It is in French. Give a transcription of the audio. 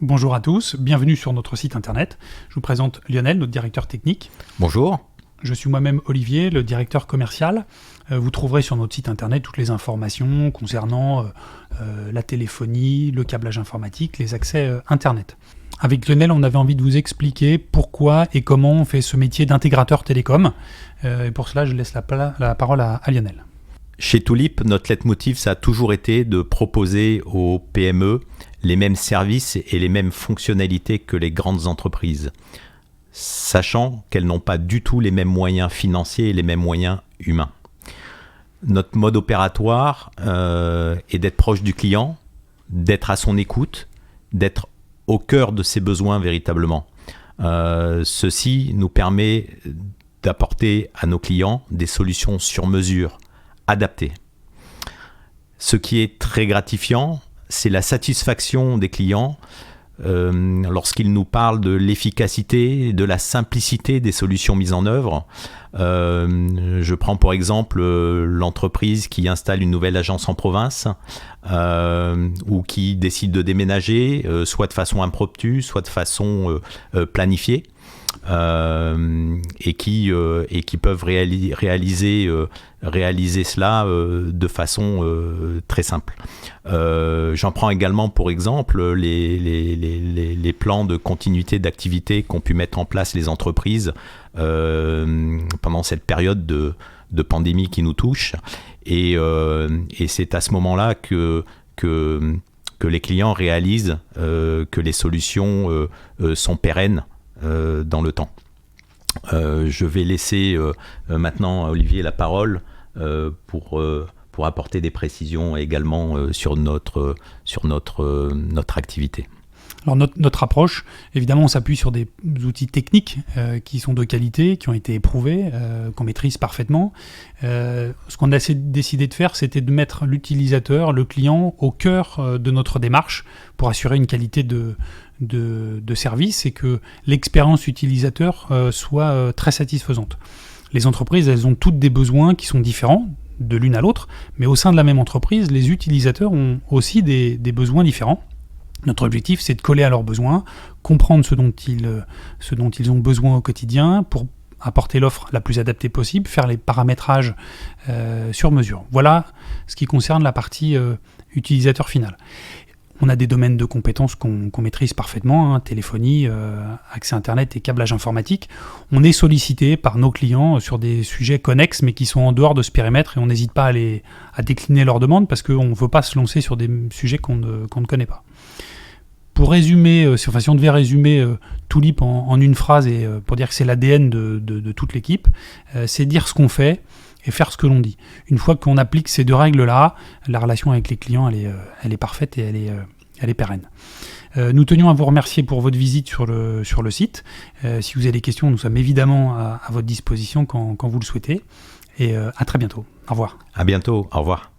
Bonjour à tous, bienvenue sur notre site internet. Je vous présente Lionel, notre directeur technique. Bonjour. Je suis moi-même Olivier, le directeur commercial. Vous trouverez sur notre site internet toutes les informations concernant la téléphonie, le câblage informatique, les accès internet. Avec Lionel, on avait envie de vous expliquer pourquoi et comment on fait ce métier d'intégrateur télécom. Et pour cela, je laisse la parole à Lionel. Chez Tulip, notre leitmotiv, ça a toujours été de proposer aux PME les mêmes services et les mêmes fonctionnalités que les grandes entreprises, sachant qu'elles n'ont pas du tout les mêmes moyens financiers et les mêmes moyens humains. Notre mode opératoire est d'être proche du client, d'être à son écoute, d'être au cœur de ses besoins véritablement. Ceci nous permet d'apporter à nos clients des solutions sur mesure, adaptées. Ce qui est très gratifiant, c'est la satisfaction des clients lorsqu'ils nous parlent de l'efficacité, de la simplicité des solutions mises en œuvre. Je prends pour exemple l'entreprise qui installe une nouvelle agence en province ou qui décide de déménager, soit de façon impromptue, soit de façon planifiée. Et qui peuvent réaliser cela de façon très simple. J'en prends également pour exemple les plans de continuité d'activité qu'ont pu mettre en place les entreprises pendant cette période de pandémie qui nous touche. Et c'est à ce moment-là que les clients réalisent que les solutions sont pérennes dans le temps. Je vais laisser maintenant à Olivier la parole pour apporter des précisions également sur notre activité. Alors notre approche, évidemment, on s'appuie sur des outils techniques qui sont de qualité, qui ont été éprouvés, qu'on maîtrise parfaitement. Ce qu'on a décidé de faire, c'était de mettre l'utilisateur, le client, au cœur de notre démarche pour assurer une qualité de service et que l'expérience utilisateur soit très satisfaisante. Les entreprises, elles ont toutes des besoins qui sont différents de l'une à l'autre, mais au sein de la même entreprise, les utilisateurs ont aussi des besoins différents. Notre objectif, c'est de coller à leurs besoins, comprendre ce dont ils ont besoin au quotidien pour apporter l'offre la plus adaptée possible, faire les paramétrages sur mesure. Voilà ce qui concerne la partie utilisateur final. On a des domaines de compétences qu'on maîtrise parfaitement, téléphonie, accès Internet et câblage informatique. On est sollicité par nos clients sur des sujets connexes, mais qui sont en dehors de ce périmètre, et on n'hésite pas à décliner leurs demandes parce qu'on ne veut pas se lancer sur des sujets qu'on ne connaît pas. Pour résumer, si on devait résumer Tulip en une phrase, et pour dire que c'est l'ADN de toute l'équipe, c'est dire ce qu'on fait et faire ce que l'on dit. Une fois qu'on applique ces deux règles-là, la relation avec les clients, elle est parfaite et elle est pérenne. Nous tenions à vous remercier pour votre visite sur le site. Si vous avez des questions, nous sommes évidemment à votre disposition quand vous le souhaitez. Et à très bientôt. Au revoir. À bientôt. Au revoir.